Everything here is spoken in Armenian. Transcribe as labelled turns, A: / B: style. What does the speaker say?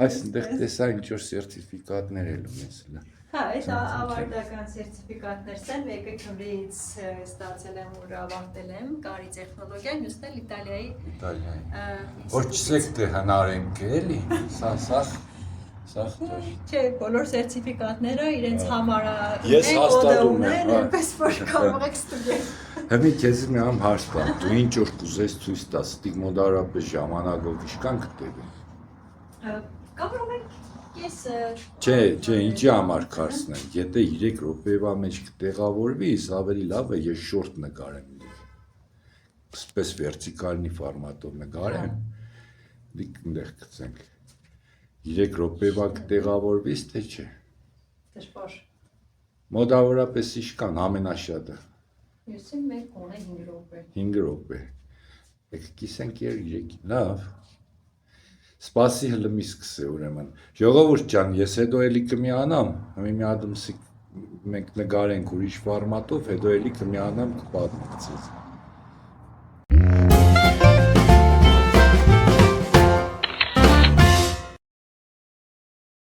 A: Այսինքն տեսա ինչ-որ սերտիֆիկատներ էլ ունես լա։
B: Հա, այդ ավարտական սերտիֆիկատներս են, մեկը Գյումրիից ստացել եմ, որ ավարտել եմ կարի տեխնոլոգիա, մյուսն էլ Իտալիայի։
A: Որ չսեք դե հնարենք էլի, սա
B: Չէ, բոլոր սերտիֆիկատները իրենց համար
A: Ես հաստատում եմ,
B: այնպես որ կարող եք ստուգել։
A: Հիմա քեզ մի ամ հարց տամ, դու ինչ որ կուզես ցույց տաս, ստիգմոդարապես ժամանակով ինչքան կտևի։
B: Կարող եք ես
A: Չէ, ինչի համար քարսնեմ, եթե 3 րոպեվա մեջ կտեղավորվիս, ավելի լավ է ես շորտ նկարեմ։ Սպես վերտիկալնի ֆորմատով նկարեմ, դիք այնտեղ գցենք։ 3 րոպեվա կտեղավորվիս, թե չէ։
B: Դժվար։
A: Մոտավորապես ինչքան ամենաշատը։
B: Եսի մեկ ունե 5 րոպե։
A: 5 րոպե։ Եք կիսենք 3, լավ։ Սպասի հլը մի սկսե ուրեմն։ Ժողովուրդ ջան, ես հետո էլի կմիանամ, մի հատ մենք նկարենք ուրիշ ֆորմատով, հետո էլի կմիանամ կպատմեմ ձեզ։